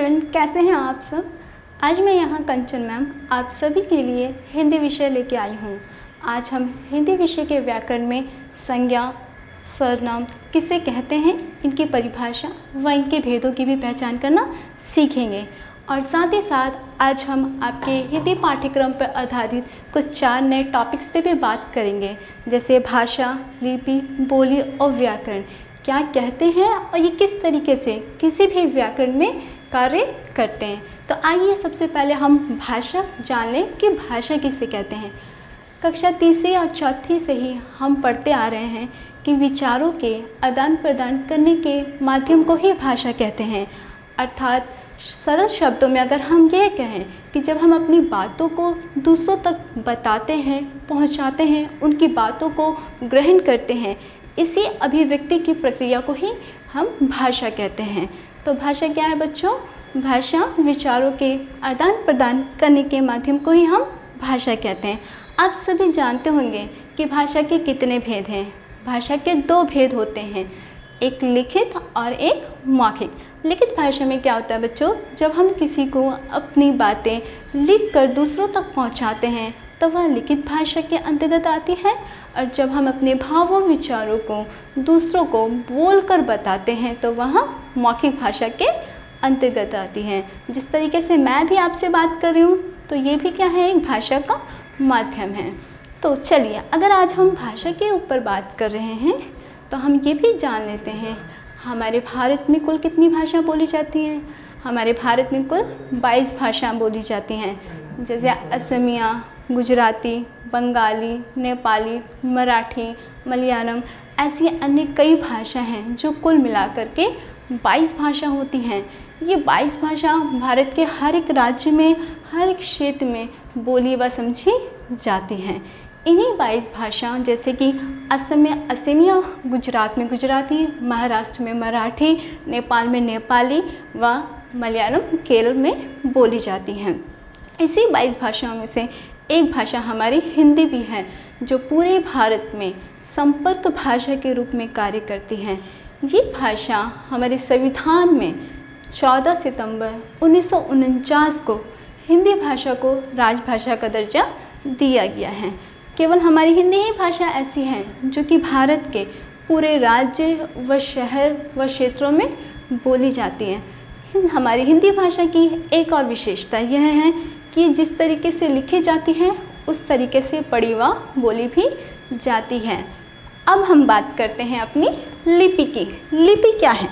Student, कैसे हैं आप सब। आज मैं यहाँ कंचन मैम आप सभी के लिए हिंदी विषय लेके आई हूँ। आज हम हिंदी विषय के व्याकरण में संज्ञा, सर्वनाम किसे कहते हैं, इनकी परिभाषा व इनके भेदों की भी पहचान करना सीखेंगे। और साथ ही साथ आज हम आपके हिंदी पाठ्यक्रम पर आधारित कुछ 4 नए टॉपिक्स पे भी बात करेंगे, जैसे भाषा, लिपि, बोली और व्याकरण क्या कहते हैं और ये किस तरीके से किसी भी व्याकरण में कार्य करते हैं। तो आइए सबसे पहले हम भाषा जान लें कि भाषा किसे कहते हैं। कक्षा 3 और 4 से ही हम पढ़ते आ रहे हैं कि विचारों के आदान प्रदान करने के माध्यम को ही भाषा कहते हैं। अर्थात सरल शब्दों में अगर हम ये कहें कि जब हम अपनी बातों को दूसरों तक बताते हैं, पहुंचाते हैं, उनकी बातों को ग्रहण करते हैं, इसी अभिव्यक्ति की प्रक्रिया को ही हम भाषा कहते हैं। तो भाषा क्या है बच्चों? भाषा विचारों के आदान प्रदान करने के माध्यम को ही हम भाषा कहते हैं। आप सभी जानते होंगे कि भाषा के कितने भेद हैं। भाषा के 2 भेद होते हैं, एक लिखित और एक मौखिक। लिखित भाषा में क्या होता है बच्चों? जब हम किसी को अपनी बातें लिख कर दूसरों तक पहुंचाते हैं तो वह लिखित भाषा के अंतर्गत आती है, और जब हम अपने भावों विचारों को दूसरों को बोलकर बताते हैं तो वह मौखिक भाषा के अंतर्गत आती है। जिस तरीके से मैं भी आपसे बात कर रही हूँ तो ये भी क्या है, एक भाषा का माध्यम है। तो चलिए, अगर आज हम भाषा के ऊपर बात कर रहे हैं तो हम ये भी जान लेते हैं हमारे भारत में कुल कितनी भाषा बोली जाती हैं। हमारे भारत में कुल 22 भाषाएं बोली जाती हैं, जैसे असमिया, गुजराती, बंगाली, नेपाली, मराठी, मलयालम, ऐसी अन्य कई भाषा हैं जो कुल मिलाकर के 22 भाषा होती हैं। ये 22 भाषा भारत के हर एक राज्य में, हर एक क्षेत्र में बोली व समझी जाती हैं। इन्हीं 22 भाषा जैसे कि असम में असमिया, गुजरात में गुजराती, महाराष्ट्र में मराठी, नेपाल में नेपाली व मलयालम केरल में बोली जाती हैं। इसी 22 भाषाओं में से एक भाषा हमारी हिंदी भी है, जो पूरे भारत में संपर्क भाषा के रूप में कार्य करती है। ये भाषा हमारे संविधान में 14 सितंबर 1949 को हिंदी भाषा को राजभाषा का दर्जा दिया गया है। केवल हमारी हिंदी ही भाषा ऐसी है जो कि भारत के पूरे राज्य व शहर व क्षेत्रों में बोली जाती है। हमारी हिंदी भाषा की एक और विशेषता यह है कि जिस तरीके से लिखी जाती है उस तरीके से पढ़ी व बोली भी जाती है। अब हम बात करते हैं अपनी लिपि की। लिपि क्या है?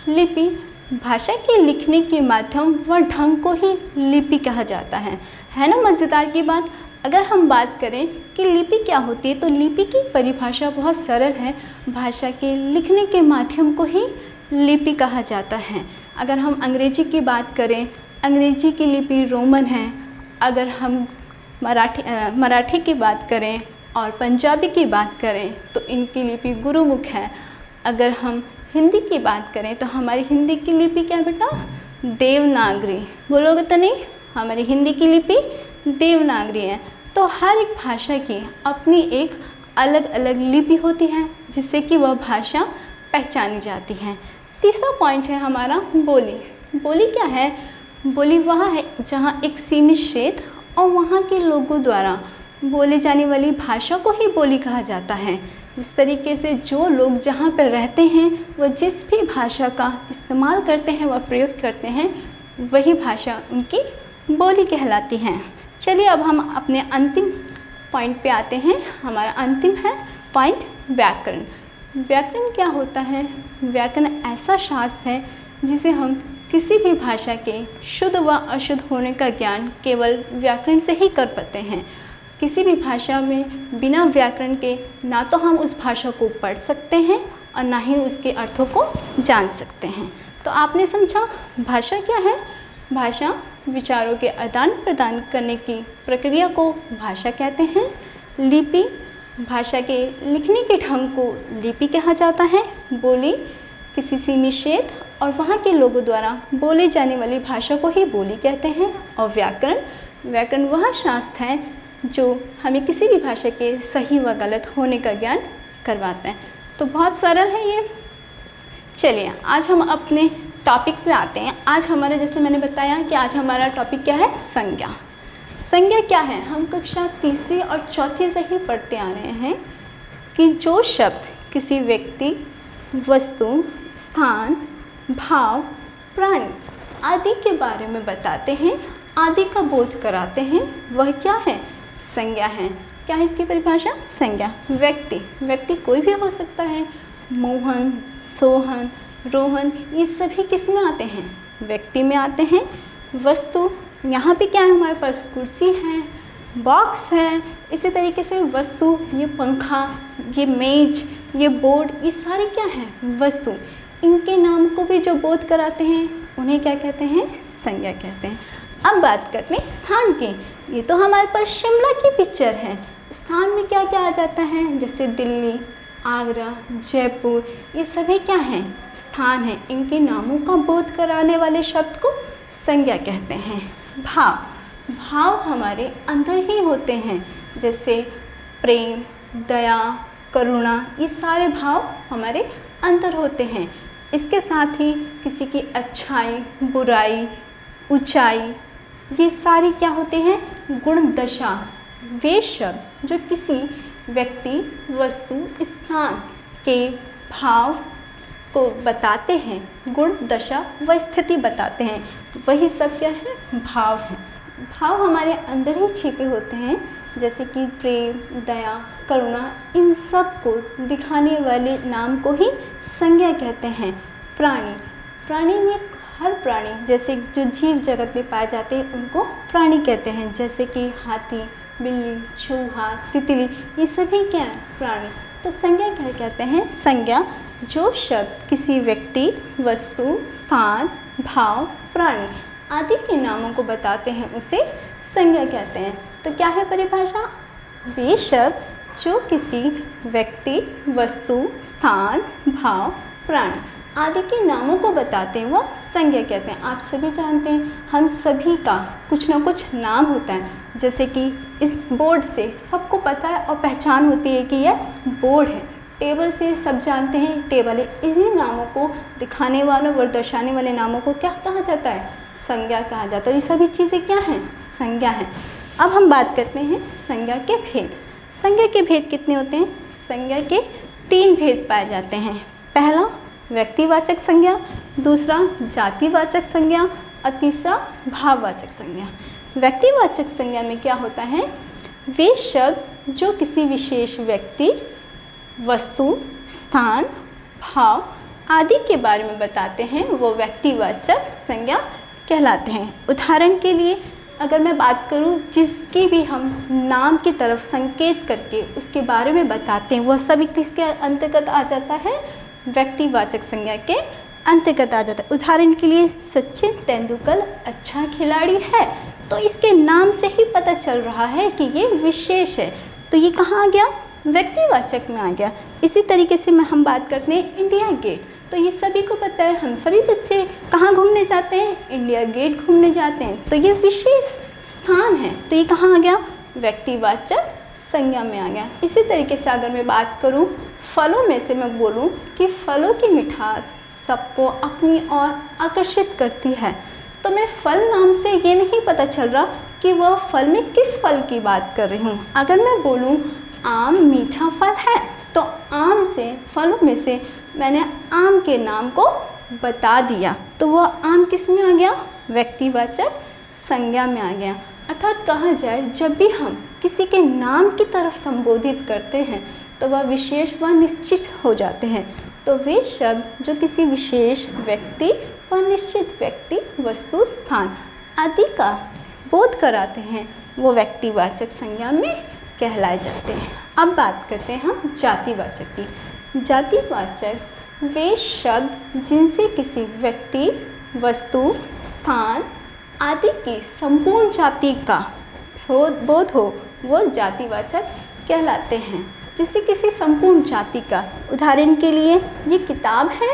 लिपि भाषा के लिखने के माध्यम व ढंग को ही लिपि कहा जाता है ना मज़ेदार की बात। अगर हम बात करें कि लिपि क्या होती है तो लिपि की परिभाषा बहुत सरल है। भाषा के लिखने के माध्यम को ही लिपि कहा जाता है। अगर हम अंग्रेजी की बात करें, अंग्रेजी की लिपि रोमन है। अगर हम मराठी की बात करें और पंजाबी की बात करें तो इनकी लिपि गुरुमुख है। अगर हम हिंदी की बात करें तो हमारी हिंदी की लिपि क्या बेटा? देवनागरी। बोलोगे तो नहीं? हमारी हिंदी की लिपि देवनागरी है। तो हर एक भाषा की अपनी एक अलग अलग लिपि होती है जिससे कि वह भाषा पहचानी जाती है। तीसरा पॉइंट है हमारा बोली। बोली क्या है? बोली वह है जहाँ एक सीमित क्षेत्र और वहाँ के लोगों द्वारा बोली जाने वाली भाषा को ही बोली कहा जाता है। जिस तरीके से जो लोग जहाँ पर रहते हैं वह जिस भी भाषा का इस्तेमाल करते हैं, वह प्रयोग करते हैं, वही भाषा उनकी बोली कहलाती है। चलिए अब हम अपने अंतिम पॉइंट पे आते हैं। हमारा अंतिम है पॉइंट व्याकरण। व्याकरण क्या होता है? व्याकरण ऐसा शास्त्र है जिसे हम किसी भी भाषा के शुद्ध व अशुद्ध होने का ज्ञान केवल व्याकरण से ही कर पाते हैं। किसी भी भाषा में बिना व्याकरण के ना तो हम उस भाषा को पढ़ सकते हैं और ना ही उसके अर्थों को जान सकते हैं। तो आपने समझा भाषा क्या है? भाषा विचारों के आदान प्रदान करने की प्रक्रिया को भाषा कहते हैं। लिपि भाषा के लिखने के ढंग को लिपि कहा जाता है। बोली किसी सीमित क्षेत्र और वहाँ के लोगों द्वारा बोली जाने वाली भाषा को ही बोली कहते हैं। और व्याकरण वह शास्त्र है जो हमें किसी भी भाषा के सही व गलत होने का ज्ञान करवाता है। तो बहुत सरल है ये। चलिए आज हम अपने टॉपिक पे आते हैं। आज हमारा, जैसे मैंने बताया कि आज हमारा टॉपिक क्या है, संज्ञा। संज्ञा क्या है, हम कक्षा तीसरी और चौथी से ही पढ़ते आ रहे हैं कि जो शब्द किसी व्यक्ति, वस्तु, स्थान, भाव, प्राणी आदि के बारे में बताते हैं, आदि का बोध कराते हैं, वह क्या है, संज्ञा है। क्या है इसकी परिभाषा, संज्ञा। व्यक्ति कोई भी हो सकता है, मोहन, सोहन, रोहन, ये सभी किस में आते हैं, व्यक्ति में आते हैं। वस्तु, यहाँ पे क्या है हमारे पास, कुर्सी है, बॉक्स है। इसी तरीके से वस्तु, ये पंखा, ये मेज, ये बोर्ड, ये सारे क्या हैं, वस्तु। इनके नाम को भी जो बोध कराते हैं उन्हें क्या कहते हैं, संज्ञा कहते हैं। अब बात करते हैं स्थान की। ये तो हमारे पास शिमला की पिक्चर है। स्थान में क्या क्या आ जाता है, जैसे दिल्ली, आगरा, जयपुर, ये सभी क्या हैं, स्थान हैं। इनके नामों का बोध कराने वाले शब्द को संज्ञा कहते हैं। भाव हमारे अंदर ही होते हैं, जैसे प्रेम, दया, करुणा, ये सारे भाव हमारे अंदर होते हैं। इसके साथ ही किसी की अच्छाई, बुराई, ऊंचाई, ये सारी क्या होते हैं, गुण दशा। वे शब्द जो किसी व्यक्ति, वस्तु, स्थान के भाव को बताते हैं, गुण दशा व स्थिति बताते हैं, वही सब क्या है, भाव है। भाव हमारे अंदर ही छिपे होते हैं, जैसे कि प्रेम, दया, करुणा, इन सब को दिखाने वाले नाम को ही संज्ञा कहते हैं। प्राणी में हर प्राणी, जैसे जो जीव जगत में पाए जाते हैं उनको प्राणी कहते हैं, जैसे कि हाथी, बिल्ली, चूहा, तितली, ये सभी क्या है, प्राणी। तो संज्ञा क्या कहते हैं, संज्ञा जो शब्द किसी व्यक्ति, वस्तु, स्थान, भाव, प्राणी आदि के नामों को बताते हैं उसे संज्ञा कहते हैं। तो क्या है परिभाषा, वे शब्द जो किसी व्यक्ति, वस्तु, स्थान, भाव, प्राणी आदि के नामों को बताते हैं वह संज्ञा कहते हैं। आप सभी जानते हैं हम सभी का कुछ ना कुछ नाम होता है, जैसे कि इस बोर्ड से सबको पता है और पहचान होती है कि यह बोर्ड है। टेबल से सब जानते हैं टेबल है। इन्हीं नामों को दिखाने वालों व दर्शाने वाले नामों को क्या कहा जाता है, संज्ञा कहा जाता है। ये सभी चीज़ें क्या हैं, संज्ञा हैं। अब हम बात करते हैं संज्ञा के भेद। संज्ञा के भेद कितने होते हैं, संज्ञा के 3 भेद पाए जाते हैं। पहला व्यक्तिवाचक संज्ञा, दूसरा जातिवाचक संज्ञा और तीसरा भाववाचक संज्ञा। व्यक्तिवाचक संज्ञा में क्या होता है, वे शब्द जो किसी विशेष व्यक्ति, वस्तु, स्थान, भाव आदि के बारे में बताते हैं वो व्यक्तिवाचक संज्ञा कहलाते हैं। उदाहरण के लिए अगर मैं बात करूं, जिसकी भी हम नाम की तरफ संकेत करके उसके बारे में बताते हैं वह सभी किसके अंतर्गत आ जाता है, व्यक्तिवाचक संज्ञा के अंतर्गत आ जाता है। उदाहरण के लिए सचिन तेंदुलकर अच्छा खिलाड़ी है, तो इसके नाम से ही पता चल रहा है कि ये विशेष है, तो ये कहाँ आ गया, व्यक्तिवाचक में आ गया। इसी तरीके से हम बात करते हैं इंडिया गेट, तो ये सभी को पता है, हम सभी बच्चे कहाँ घूमने जाते हैं, इंडिया गेट घूमने जाते हैं, तो ये विशेष स्थान है, तो ये कहाँ आ गया, व्यक्तिवाचक संज्ञा में आ गया। इसी तरीके से अगर मैं बात करूं फलों में से, मैं बोलूं कि फलों की मिठास सबको अपनी ओर आकर्षित करती है, तो मैं फल नाम से ये नहीं पता चल रहा कि वह फल में किस फल की बात कर रही हूँ। अगर मैं बोलूँ आम मीठा फल है, तो आम से, फलों में से मैंने आम के नाम को बता दिया, तो वह आम किस में आ गया, व्यक्तिवाचक संज्ञा में आ गया। अर्थात कहा जाए जब भी हम किसी के नाम की तरफ संबोधित करते हैं तो वह विशेष व निश्चित हो जाते हैं। तो वे शब्द जो किसी विशेष व्यक्ति व निश्चित व्यक्ति, वस्तु, स्थान आदि का बोध कराते हैं वो व्यक्तिवाचक संज्ञा में कहलाए जाते हैं। अब बात करते हैं हम जातिवाचक की। जातिवाचक वे शब्द जिनसे किसी व्यक्ति, वस्तु, स्थान आदि की संपूर्ण जाति का बोध हो वो जातिवाचक कहलाते हैं। जिससे किसी संपूर्ण जाति का, उदाहरण के लिए ये किताब है,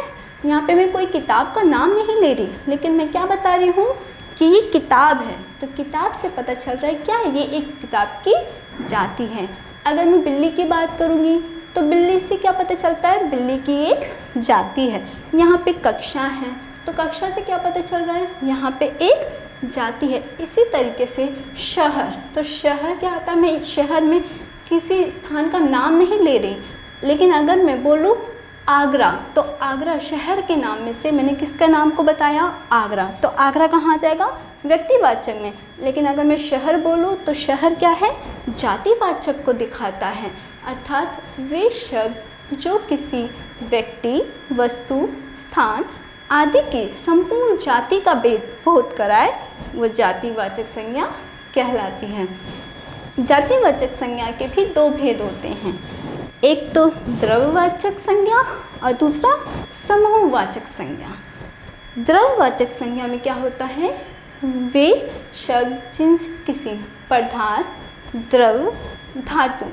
यहाँ पे मैं कोई किताब का नाम नहीं ले रही, लेकिन मैं क्या बता रही हूँ कि ये किताब है, तो किताब से पता चल रहा है क्या है, ये एक किताब की जाति है। अगर मैं बिल्ली की बात करूँगी तो बिल्ली से क्या पता चलता है, बिल्ली की एक जाति है। यहाँ पे कक्षा है, तो कक्षा से क्या पता चल रहा है, यहाँ पे एक जाति है। इसी तरीके से शहर, तो शहर क्या होता है, मैं शहर में किसी स्थान का नाम नहीं ले रही, लेकिन अगर मैं बोलूँ आगरा, तो आगरा शहर के नाम में से मैंने किसका नाम को बताया, आगरा, तो आगरा कहाँ आ जाएगा, व्यक्तिवाचक में। लेकिन अगर मैं शहर बोलूँ तो शहर क्या है, जातिवाचक को दिखाता है। अर्थात वे शब्द जो किसी व्यक्ति, वस्तु, स्थान आदि की संपूर्ण जाति का बोध कराए, वो जातिवाचक संज्ञा कहलाती है। जातिवाचक संज्ञा के भी दो भेद होते हैं, एक तो द्रव्यवाचक संज्ञा और दूसरा समूहवाचक संज्ञा। द्रव्यवाचक संज्ञा में क्या होता है, वे शब्द जिनसे किसी पदार्थ, द्रव्य, धातु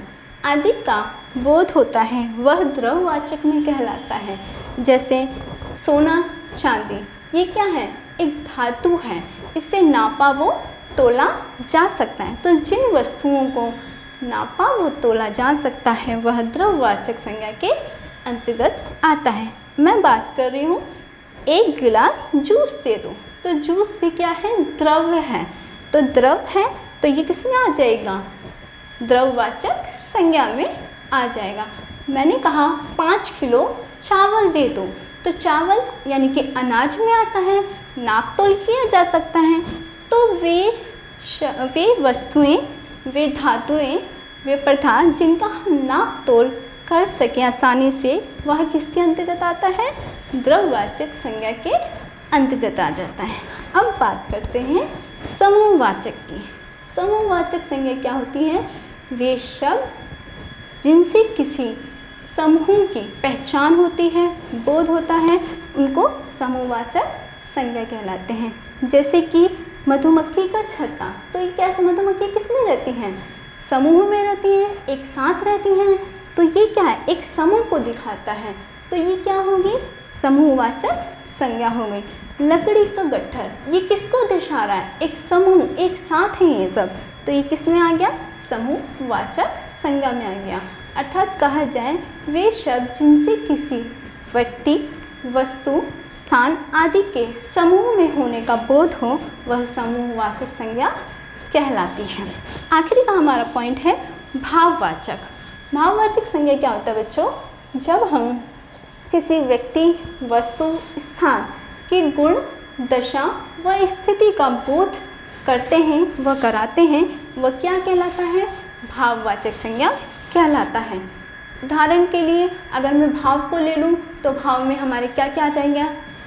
आदि का बोध होता है वह द्रव्यवाचक में कहलाता है। जैसे सोना, चांदी, ये क्या है, एक धातु है, इससे नापा वो तोला जा सकता है। तो जिन वस्तुओं को नापा वो तोला जा सकता है वह द्रव्यवाचक संज्ञा के अंतर्गत आता है। मैं बात कर रही हूँ एक गिलास जूस दे दो, तो जूस भी क्या है, द्रव्य है, तो द्रव है तो ये किस में आ जाएगा, द्रव्यवाचक संज्ञा में आ जाएगा। मैंने कहा 5 किलो चावल दे दो, तो चावल यानी कि अनाज में आता है, नाप तोल किया जा सकता है। तो वे वस्तुएं, वे धातुएं, वे पदार्थ जिनका हम नाप तोल कर सकें आसानी से, वह किसके अंतर्गत आता है, द्रव्यवाचक संज्ञा के अंतर्गत आ जाता है। अब बात करते हैं समूहवाचक की। समूहवाचक संज्ञा क्या होती है, वे शब्द जिनसे किसी समूह की पहचान होती है, बोध होता है, उनको समूहवाचक संज्ञा कहलाते हैं। जैसे कि मधुमक्खी का छत्ता, तो ये कैसे, मधुमक्खी किस में रहती हैं, समूह में रहती हैं, एक साथ रहती हैं, तो ये क्या है, एक समूह को दिखाता है, तो ये क्या होगी, समूहवाचक संज्ञा हो गई। लकड़ी का गट्ठर, ये किसको दर्शा रहा है, एक समूह, एक साथ है ये सब, तो ये किस में आ गया, समूहवाचक संज्ञा में आ गया। अर्थात कहा जाए वे शब्द जिनसे किसी व्यक्ति, वस्तु, स्थान आदि के समूह में होने का बोध हो, वह समूहवाचक संज्ञा कहलाती है। आखिरी का हमारा पॉइंट है भाववाचक। भाववाचक संज्ञा क्या होता है बच्चों, जब हम किसी व्यक्ति, वस्तु, स्थान की गुण, दशा व स्थिति का बोध करते हैं, वह कराते हैं, वह क्या कहलाता है, भाववाचक संज्ञा कहलाता है। उदाहरण के लिए अगर मैं भाव को ले लूँ तो भाव में हमारे क्या क्या आ जाएंगे,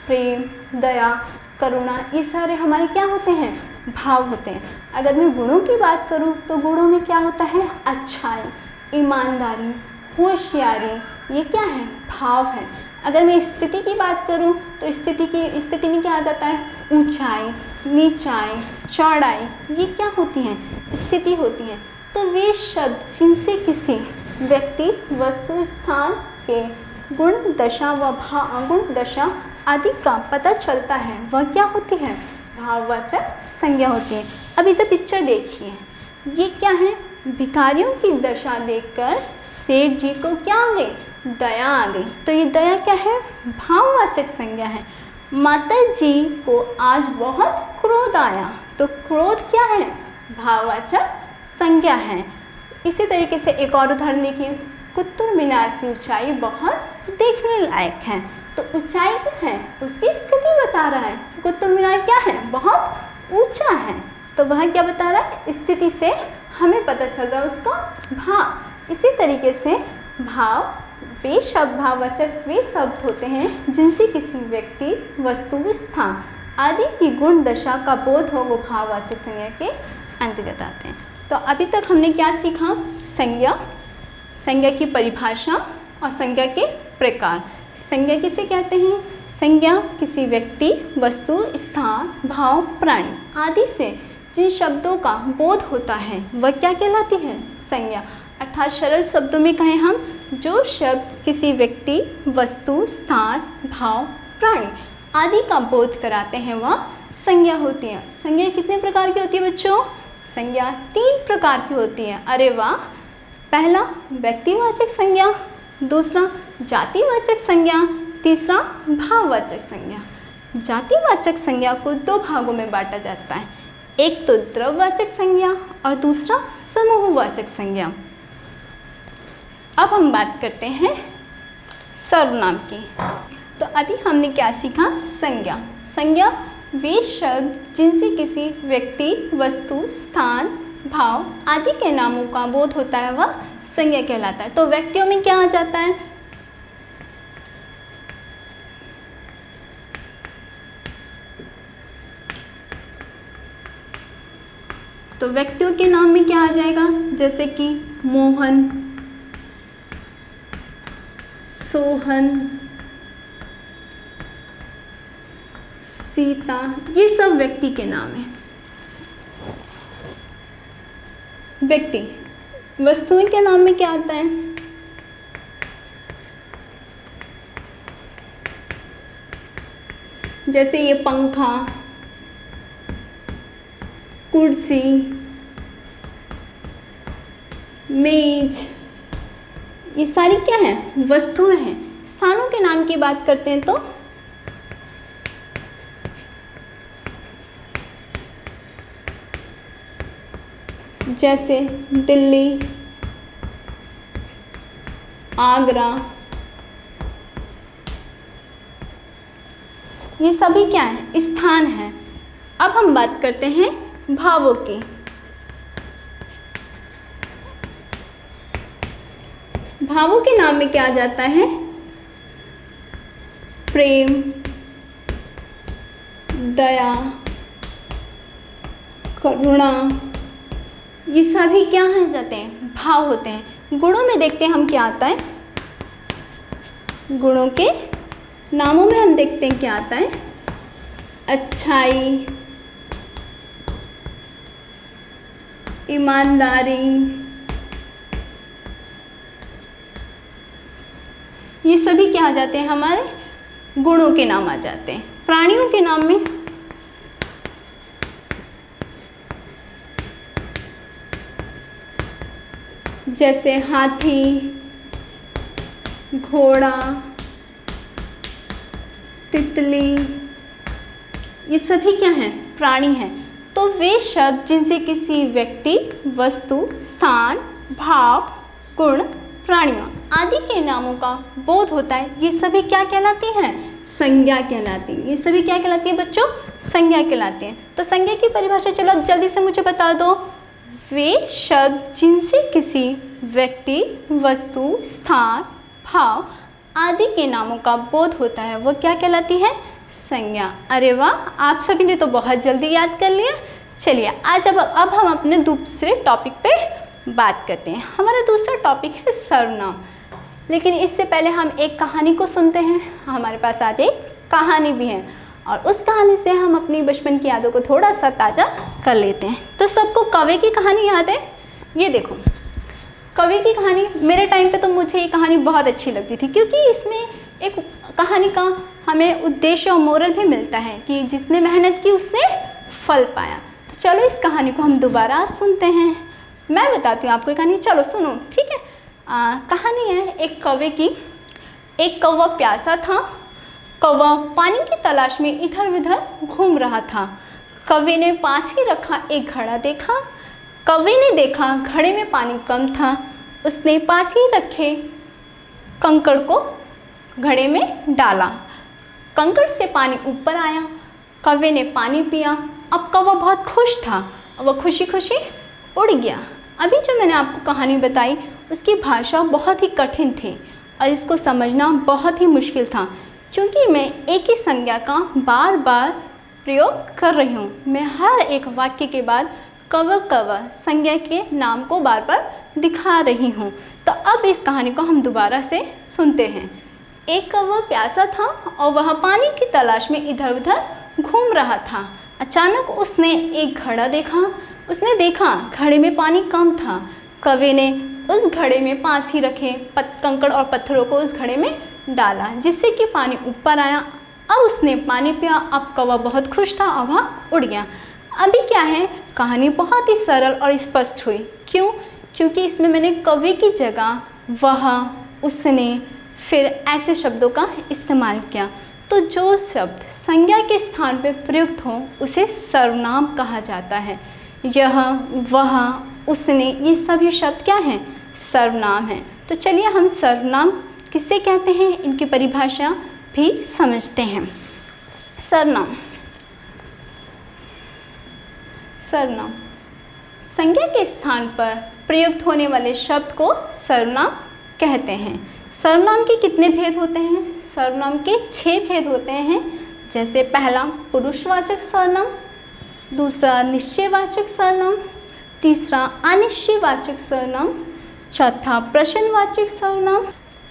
प्रेम, दया, करुणा, ये सारे हमारे क्या होते हैं, भाव होते हैं। अगर मैं गुणों की बात करूँ तो गुणों में क्या होता है, अच्छाई, ईमानदारी, होशियारी, ये क्या है, भाव है। अगर मैं स्थिति की बात करूँ तो स्थिति में क्या आ जाता है, ऊंचाई, नीचाई, चौड़ाई, ये क्या होती हैं, स्थिति होती हैं। तो वे शब्द जिनसे किसी व्यक्ति, वस्तु, स्थान के गुण, दशा व गुण, दशा आदि का पता चलता है, वह क्या होती है, भाववाचक संज्ञा होती है। अब इधर पिक्चर देखिए, ये क्या है, भिखारियों की दशा देखकर सेठ जी को क्या आ गई, दया आ गई, तो ये दया क्या है, भाववाचक संज्ञा है। माता जी को आज बहुत क्रोध आया, तो क्रोध क्या है, भाववाचक संज्ञा है। इसी तरीके से एक और उदाहरण देखिए, कुतुब मीनार की ऊंचाई बहुत देखने लायक है, तो ऊंचाई क्या है, उसकी स्थिति बता रहा है। कुतुब मीनार क्या है, बहुत ऊंचा है, तो वह क्या बता रहा है, स्थिति से हमें पता चल रहा है उसका भाव। इसी तरीके से भाव, वे शब्द, भाववाचक वे शब्द होते हैं जिनसे किसी व्यक्ति, वस्तु, स्थान आदि की गुण, दशा का बोध हो, वो भाववाचक संज्ञा के अंतर्गत आते हैं। तो अभी तक हमने क्या सीखा, संज्ञा, संज्ञा की परिभाषा और संज्ञा के प्रकार। संज्ञा किसे कहते हैं, संज्ञा किसी व्यक्ति, वस्तु, स्थान, भाव, प्राणी आदि से जिन शब्दों का बोध होता है वह क्या कहलाती है, संज्ञा। अर्थात सरल शब्दों में कहें हम, जो शब्द किसी व्यक्ति, वस्तु, स्थान, भाव, प्राणी आदि का बोध कराते हैं वह संज्ञा होती है। संज्ञा कितने प्रकार की होती है बच्चों, संज्ञा 3 प्रकार की होती है। अरे वाह, पहला व्यक्तिवाचक संज्ञा, दूसरा जातिवाचक संज्ञा, तीसरा भाववाचक संज्ञा। जातिवाचक संज्ञा को दो भागों में बांटा जाता है, एक तो द्रव्यवाचक संज्ञा और दूसरा समूहवाचक संज्ञा। अब हम बात करते हैं सर्वनाम की। तो अभी हमने क्या सीखा? संज्ञा। संज्ञा वे शब्द जिनसे किसी व्यक्ति, वस्तु, स्थान, भाव आदि के नामों का बोध होता है वह संज्ञा कहलाता है। तो व्यक्तियों में क्या आ जाता है? तो व्यक्तियों के नाम में क्या आ जाएगा? जैसे कि मोहन, सोहन, सीता, ये सब व्यक्ति के नाम हैं। व्यक्ति। वस्तुओं के नाम में क्या आता है? जैसे ये पंखा, कुर्सी, मेज, ये सारी क्या हैं? वस्तुएं हैं। स्थानों के नाम की बात करते हैं तो जैसे दिल्ली, आगरा, ये सभी क्या है? स्थान है। अब हम बात करते हैं भावों की। भावों के नाम में क्या आ जाता है? प्रेम, दया, करुणा, ये सभी क्या हो जाते हैं? भाव होते हैं। गुणों में देखते हैं हम क्या आता है? गुणों के नामों में हम देखते हैं क्या आता है? अच्छाई, ईमानदारी, ये सभी क्या आ जाते हैं? हमारे गुणों के नाम आ जाते हैं। प्राणियों के नाम में जैसे हाथी, घोड़ा, तितली, ये सभी क्या हैं? प्राणी हैं। तो वे शब्द जिनसे किसी व्यक्ति, वस्तु, स्थान, भाव, गुण, प्राणियों आदि के नामों का बोध होता है, ये सभी क्या कहलाती हैं? संज्ञा कहलाती हैं। ये सभी क्या कहलाती है बच्चों? संज्ञा कहलाती हैं। तो संज्ञा की परिभाषा चलो अब जल्दी से मुझे बता दो। वे शब्द जिनसे किसी व्यक्ति, वस्तु, स्थान, भाव आदि के नामों का बोध होता है वो क्या कहलाती है? संज्ञा। अरे वाह, आप सभी ने तो बहुत जल्दी याद कर लिया। चलिए आज अब हम अपने दूसरे टॉपिक पे बात करते हैं। हमारा दूसरा टॉपिक है सर्वनाम। लेकिन इससे पहले हम एक कहानी को सुनते हैं। हमारे पास आज एक कहानी भी है और उस कहानी से हम अपनी बचपन की यादों को थोड़ा सा ताज़ा कर लेते हैं। तो सबको कौवे की कहानी याद है? ये देखो, कौवे की कहानी मेरे टाइम पे तो मुझे ये कहानी बहुत अच्छी लगती थी, क्योंकि इसमें एक कहानी का हमें उद्देश्य और मोरल भी मिलता है कि जिसने मेहनत की उसने फल पाया। तो चलो इस कहानी को हम दोबारा सुनते हैं। मैं बताती हूँ आपको कहानी, चलो सुनो, ठीक है। कहानी है एक कौवे की। एक कौवा प्यासा था। कौवा पानी की तलाश में इधर उधर घूम रहा था। कौवे ने पास ही रखा एक घड़ा देखा। कौवे ने देखा घड़े में पानी कम था। उसने पास ही रखे कंकड़ को घड़े में डाला। कंकड़ से पानी ऊपर आया। कौवे ने पानी पिया। अब कौवा बहुत खुश था और वह खुशी खुशी उड़ गया। अभी जो मैंने आपको कहानी बताई उसकी भाषा बहुत ही कठिन थी और इसको समझना बहुत ही मुश्किल था, क्योंकि मैं एक ही संज्ञा का बार बार प्रयोग कर रही हूँ। मैं हर एक वाक्य के बाद कौवा कौवा संज्ञा के नाम को बार बार दिखा रही हूँ। तो अब इस कहानी को हम दोबारा से सुनते हैं। एक कौवा प्यासा था और वह पानी की तलाश में इधर उधर घूम रहा था। अचानक उसने एक घड़ा देखा। उसने देखा घड़े में पानी कम था। कौवे ने उस घड़े में पास ही रखे कंकड़ और पत्थरों को उस घड़े में डाला, जिससे कि पानी ऊपर आया। अब उसने पानी पिया। अब कौवा बहुत खुश था और वह उड़ गया। अभी क्या है, कहानी बहुत ही सरल और स्पष्ट हुई। क्यों? क्योंकि इसमें मैंने कौवे की जगह वह, उसने, फिर ऐसे शब्दों का इस्तेमाल किया। तो जो शब्द संज्ञा के स्थान पर प्रयुक्त हो उसे सर्वनाम कहा जाता है। यह, वह, उसने, ये सभी शब्द क्या हैं? सर्वनाम हैं। तो चलिए हम सर्वनाम किसे कहते हैं, इनकी परिभाषा भी समझते हैं। सर्वनाम, सर्वनाम संज्ञा के स्थान पर प्रयुक्त होने वाले शब्द को सर्वनाम कहते हैं। सर्वनाम के कितने भेद होते हैं? सर्वनाम के 6 भेद होते हैं। जैसे पहला पुरुषवाचक सर्वनाम, दूसरा निश्चयवाचक सर्वनाम, तीसरा अनिश्चयवाचक सर्वनाम, चौथा प्रश्नवाचक सर्वनाम,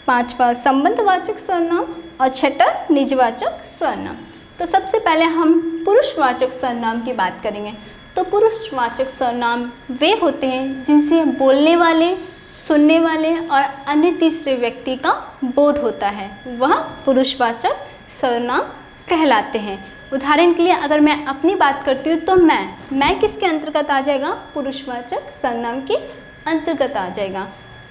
पांचवा संबंधवाचक सर्वनाम और छठा निजवाचक सर्वनाम। तो सबसे पहले हम पुरुषवाचक सर्वनाम की बात करेंगे। तो पुरुषवाचक सर्वनाम वे होते हैं जिनसे बोलने वाले, सुनने वाले और अन्य तीसरे व्यक्ति का बोध होता है, वह पुरुषवाचक सर्वनाम कहलाते हैं। उदाहरण के लिए अगर मैं अपनी बात करती हूँ तो मैं किसके अंतर्गत आ जाएगा? पुरुषवाचक सर्वनाम के अंतर्गत आ जाएगा।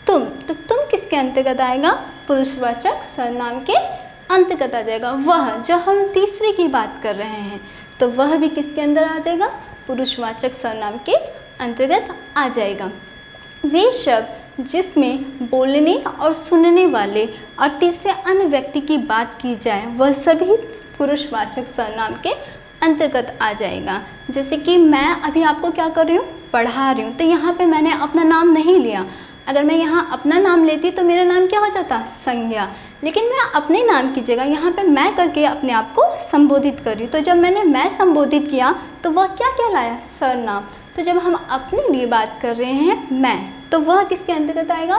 तुम, तो तुम किसके अंतर्गत आएगा? पुरुषवाचक सर्वनाम के अंतर्गत आ जाएगा। वह, जो हम तीसरे की बात कर रहे हैं, तो वह भी किसके अंदर आ जाएगा? पुरुषवाचक सर्वनाम के अंतर्गत आ जाएगा। वे शब्द जिसमें बोलने और सुनने वाले और तीसरे अन्य व्यक्ति की बात की जाए, वह सभी पुरुषवाचक सर्वनाम के अंतर्गत आ जाएगा। जैसे कि मैं अभी आपको क्या कर रही हूँ? पढ़ा रही हूँ, तो यहाँ पे मैंने अपना नाम नहीं लिया। अगर मैं यहाँ अपना नाम लेती तो मेरा नाम क्या हो जाता? संज्ञा। लेकिन मैं अपने नाम की जगह यहाँ पे मैं करके अपने आप को संबोधित कर रही हूँ। तो जब मैंने मैं संबोधित किया तो वह क्या कहलाया? सर्वनाम। तो जब हम अपने लिए बात कर रहे हैं मैं, तो वह किसके अंतर्गत आएगा?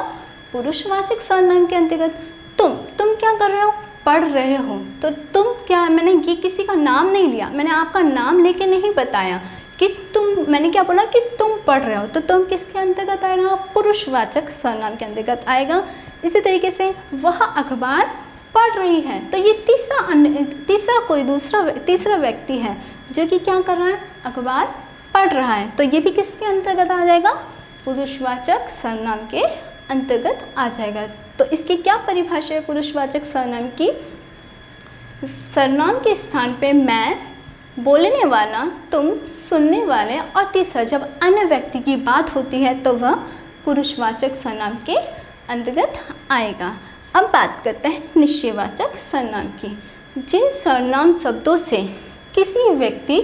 पुरुषवाचक सर्वनाम के अंतर्गत। तुम क्या कर रहे हो? पढ़ रहे हो। तो तुम क्या, मैंने ये किसी का नाम नहीं लिया, मैंने आपका नाम लेके नहीं बताया कि तुम, मैंने क्या बोला कि तुम पढ़ रहे हो, तो तुम किसके अंतर्गत आएगा? पुरुषवाचक सर्वनाम के अंतर्गत आएगा। इसी तरीके से वह अखबार पढ़ रही है, तो ये तीसरा व्यक्ति है जो कि क्या कर रहा है? अखबार पढ़ रहा है, तो ये भी किसके अंतर्गत आ जाएगा? पुरुषवाचक सर्वनाम के अंतर्गत आ जाएगा। तो इसकी क्या परिभाषा है पुरुषवाचक सर्वनाम की? सर्वनाम के स्थान पे मैं, बोलने वाला, तुम, सुनने वाले और तीसरा जब अन्य व्यक्ति की बात होती है तो वह पुरुषवाचक सर्वनाम के अंतर्गत आएगा। अब बात करते हैं निश्चयवाचक सर्वनाम की। जिन सर्वनाम शब्दों से किसी व्यक्ति,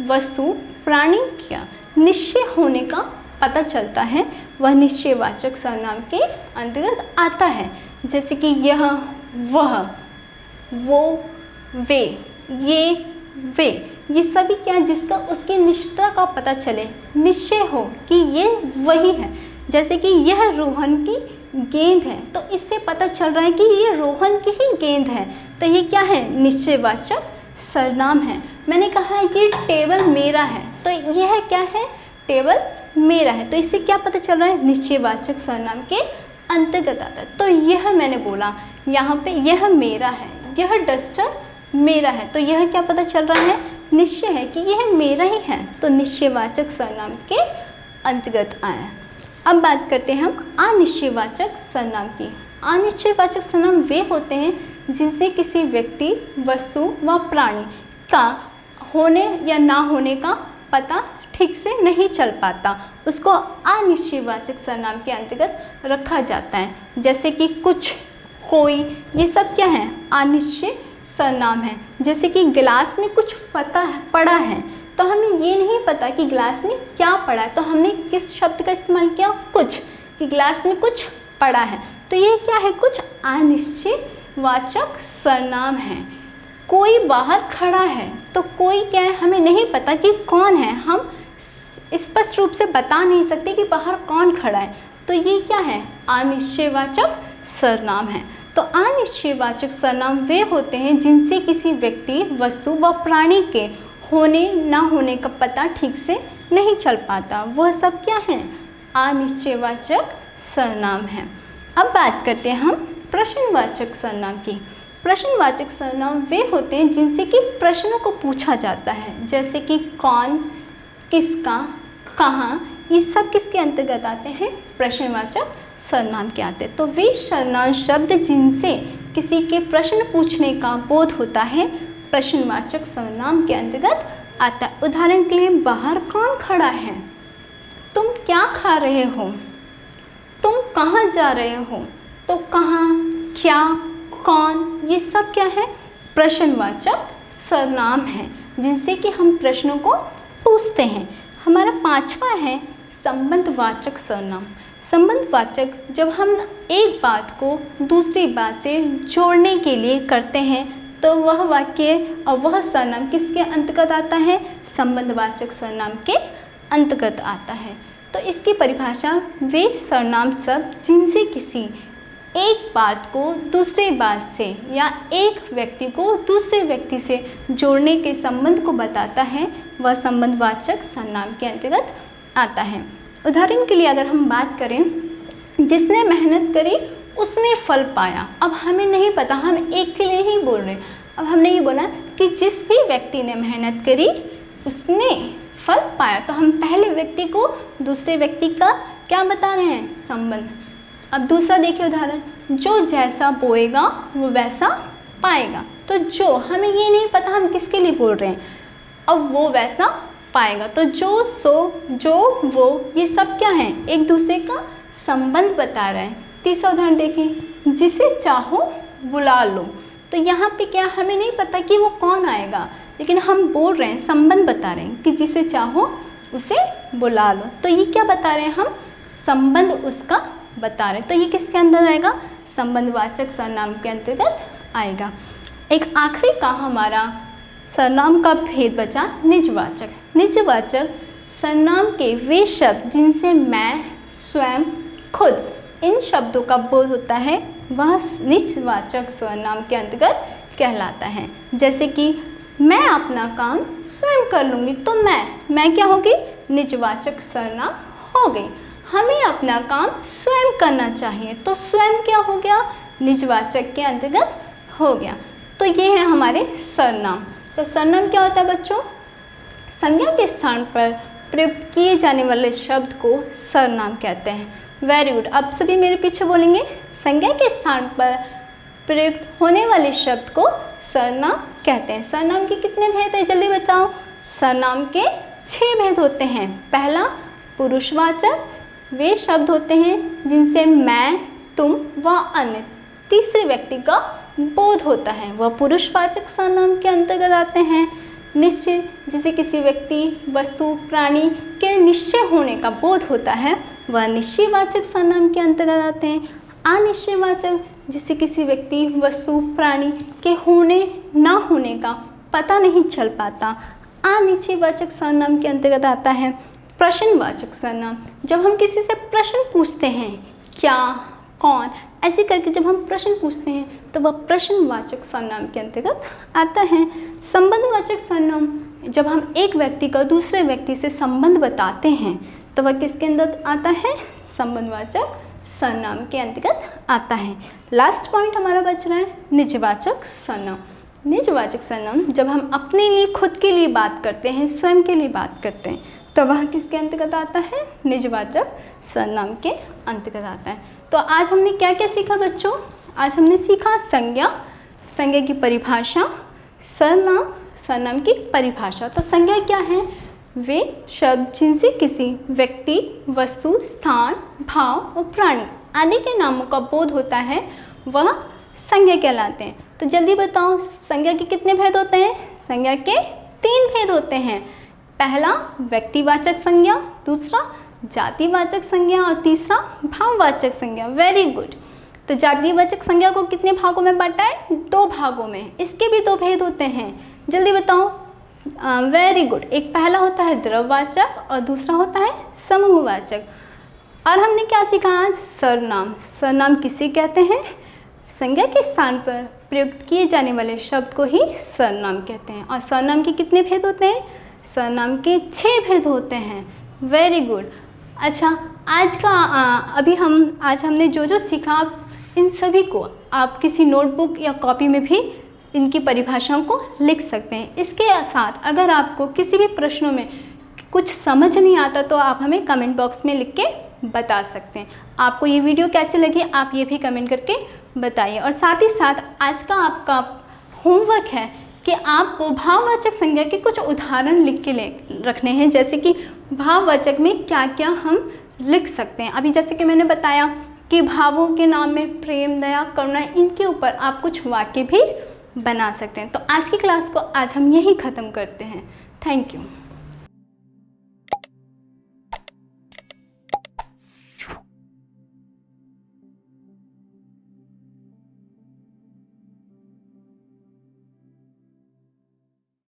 वस्तु, प्राणी का निश्चय होने का पता चलता है, वह निश्चयवाचक सर्वनाम के अंतर्गत आता है। जैसे कि यह, वह, वो, वे, ये सभी क्या है? जिसका उसकी निष्ठा का पता चले, निश्चय हो कि ये वही है। जैसे कि यह रोहन की गेंद है, तो इससे पता चल रहा है कि ये रोहन की ही गेंद है, तो ये क्या है? निश्चयवाचक सर्वनाम है। मैंने कहा है कि टेबल मेरा है, तो यह क्या है? टेबल मेरा है, तो इससे क्या पता चल रहा है? निश्चयवाचक सर्वनाम के अंतर्गत आता है। तो यह मैंने बोला यहाँ पे, यह मेरा है, यह डस्टर मेरा है, तो यह क्या पता चल रहा है? निश्चय है कि यह मेरा ही है, तो निश्चयवाचक सर्वनाम के अंतर्गत आया। अब बात करते हैं हम अनिश्चयवाचक सर्वनाम की। अनिश्चयवाचक सर्वनाम वे होते हैं जिनसे किसी व्यक्ति, वस्तु व प्राणी का होने या ना होने का पता ठीक से नहीं चल पाता, उसको अनिश्चयवाचक सर्वनाम के अंतर्गत रखा जाता है। जैसे कि कुछ, कोई, ये सब क्या है? अनिश्चय सर्वनाम है। जैसे कि गिलास में कुछ पड़ा है, तो हमें ये नहीं पता कि गिलास में क्या पड़ा है, तो हमने किस शब्द का इस्तेमाल किया? कुछ, कि गिलास में कुछ पड़ा है, तो ये क्या है? कुछ अनिश्चयवाचक सर्वनाम है। कोई बाहर खड़ा है, तो कोई क्या है? हमें नहीं पता कि कौन है, हम स्पष्ट रूप से बता नहीं सकते कि बाहर कौन खड़ा है, तो ये क्या है? अनिश्चयवाचक सर्वनाम है। तो अनिश्चयवाचक सर्वनाम वे होते हैं जिनसे किसी व्यक्ति, वस्तु व प्राणी के होने ना होने का पता ठीक से नहीं चल पाता, वह सब क्या है? अनिश्चयवाचक सर्वनाम है। अब बात करते हैं हम प्रश्नवाचक सर्वनाम की। प्रश्नवाचक सर्वनाम वे होते हैं जिनसे कि प्रश्नों को पूछा जाता है। जैसे कि कौन, किसका, कहाँ, ये सब किसके अंतर्गत आते हैं? प्रश्नवाचक सर्वनाम के आते हैं। तो वे सर्वनाम शब्द जिनसे किसी के प्रश्न पूछने का बोध होता है प्रश्नवाचक सर्वनाम के अंतर्गत आता है। उदाहरण के लिए, बाहर कौन खड़ा है, तुम क्या खा रहे हो, तुम कहाँ जा रहे हो, तो कहाँ, क्या, कौन, ये सब क्या है, प्रश्नवाचक सर्वनाम है जिनसे कि हम प्रश्नों को पूछते हैं। हमारा पांचवा है संबंधवाचक सर्वनाम। संबंधवाचक जब हम एक बात को दूसरी बात से जोड़ने के लिए करते हैं तो वह वाक्य और वह सर्वनाम किसके अंतर्गत आता है, संबंधवाचक सर्वनाम के अंतर्गत आता है। तो इसकी परिभाषा, वे सर्वनाम शब्द जिनसे किसी एक बात को दूसरे बात से या एक व्यक्ति को दूसरे व्यक्ति से जोड़ने के संबंध को बताता है वह संबंधवाचक सर्वनाम के अंतर्गत आता है। उदाहरण के लिए अगर हम बात करें, जिसने मेहनत करी उसने फल पाया। अब हमें नहीं पता, हम एक के लिए ही बोल रहे हैं। अब हमने ये बोला कि जिस भी व्यक्ति ने मेहनत करी उसने फल पाया, तो हम पहले व्यक्ति को दूसरे व्यक्ति का क्या बता रहे हैं, संबंध। अब दूसरा देखिए उदाहरण, जो जैसा बोएगा वो वैसा पाएगा। तो जो, हमें ये नहीं पता हम किसके लिए बोल रहे हैं, अब वो वैसा पाएगा। तो जो, सो, जो, वो, ये सब क्या है, एक दूसरे का संबंध बता रहे हैं। तीसरा उदाहरण देखिए, जिसे चाहो बुला लो। तो यहाँ पे क्या, हमें नहीं पता कि वो कौन आएगा, लेकिन हम बोल रहे हैं, संबंध बता रहे हैं कि जिसे चाहो उसे बुला लो। तो ये क्या बता रहे हैं हम, संबंध उसका बता रहे हैं। तो ये किसके अंदर आएगा, संबंधवाचक सर्वनाम के अंतर्गत आएगा। एक आखिरी का हमारा सर्वनाम का भेद बचा, निजवाचक। निजवाचक सर्वनाम के वे शब्द जिनसे मैं, स्वयं, खुद, इन शब्दों का बोध होता है वह निजवाचक सर्वनाम के अंतर्गत कहलाता है। जैसे कि मैं अपना काम स्वयं कर लूँगी, तो मैं क्या होगी, निजवाचक सर्वनाम हो गई। हमें अपना काम स्वयं करना चाहिए, तो स्वयं क्या हो गया, निजवाचक के अंतर्गत हो गया। तो ये है हमारे सर्वनाम। तो सर्वनाम क्या होता है बच्चों, संज्ञा के स्थान पर प्रयुक्त किए जाने वाले शब्द को सर्वनाम कहते हैं। वेरी गुड, आप सभी मेरे पीछे बोलेंगे, संज्ञा के स्थान पर प्रयुक्त होने वाले शब्द को सर्वनाम कहते हैं। सर्वनाम के कितने भेद हैं, जल्दी बताओ। सर्वनाम के 6 भेद होते हैं। पहला, पुरुषवाचक, वे शब्द होते हैं जिनसे मैं, तुम व अन्य तीसरे व्यक्ति का बोध होता है, वह पुरुषवाचक सर्वनाम के अंतर्गत आते हैं। निश्चय, जिसे किसी व्यक्ति, वस्तु, प्राणी के निश्चय होने का बोध होता है, वह निश्चयवाचक सर्वनाम के अंतर्गत आते हैं। अनिश्चयवाचक, जिसे किसी व्यक्ति, वस्तु, प्राणी के होने ना होने का पता नहीं चल पाता, अनिश्चयवाचक सर्वनाम के अंतर्गत आता है। प्रश्नवाचक सर्वनाम, जब हम किसी से प्रश्न पूछते हैं, क्या, कौन, ऐसे करके जब हम प्रश्न पूछते हैं तो वह प्रश्नवाचक सर्वनाम के अंतर्गत आता है। संबंधवाचक सर्वनाम, जब हम एक व्यक्ति का दूसरे व्यक्ति से संबंध बताते हैं तो वह किसके अंदर आता है, संबंधवाचक सर्वनाम के अंतर्गत आता है। लास्ट पॉइंट हमारा बच रहा है निजवाचक सर्वनाम। निजवाचक सर्वनाम, जब हम अपने लिए, खुद के लिए बात करते हैं, स्वयं के लिए बात करते हैं, तो वह किसके अंतर्गत आता है, निजवाचक सर्वनाम के अंतर्गत आता है। तो आज हमने क्या क्या सीखा बच्चों, आज हमने सीखा संज्ञा, संज्ञा की परिभाषा, सर्वनाम, सर्वनाम की परिभाषा। तो संज्ञा क्या है, वे शब्द जिनसे किसी व्यक्ति, वस्तु, स्थान, भाव और प्राणी आदि के नामों का बोध होता है वह संज्ञा कहलाते हैं। तो जल्दी बताओ, संज्ञा के कितने भेद होते हैं, संज्ञा के 3 भेद होते हैं। पहला व्यक्तिवाचक संज्ञा, दूसरा जातिवाचक संज्ञा और तीसरा भाववाचक संज्ञा। Very good. तो जातिवाचक संज्ञा को कितने भागों में बांटा है, 2 भागों में। इसके भी 2 भेद होते हैं, जल्दी बताओ। Very good. एक पहला होता है द्रव्यवाचक और दूसरा होता है समूहवाचक। और हमने क्या सीखा आज, सर्वनाम। सर्वनाम किसे कहते हैं, संज्ञा के स्थान पर प्रयुक्त किए जाने वाले शब्द को ही सर्वनाम कहते हैं। और सर्वनाम के कितने भेद होते हैं, सर्वनाम के 6 भेद होते हैं। Very good. अच्छा, आज हमने जो सीखा, इन सभी को आप किसी नोटबुक या कॉपी में भी इनकी परिभाषाओं को लिख सकते हैं। इसके साथ अगर आपको किसी भी प्रश्नों में कुछ समझ नहीं आता तो आप हमें कमेंट बॉक्स में लिख के बता सकते हैं। आपको ये वीडियो कैसी लगी आप ये भी कमेंट करके बताइए। और साथ ही साथ आज का आपका होमवर्क है कि आपको भाववाचक संज्ञा के कुछ उदाहरण लिख के रखने हैं, जैसे कि भाववाचक में क्या क्या हम लिख सकते हैं। अभी जैसे कि मैंने बताया कि भावों के नाम में प्रेम, दया, करुणा, इनके ऊपर आप कुछ वाक्य भी बना सकते हैं। तो आज की क्लास को आज हम यहीं ख़त्म करते हैं। Thank you.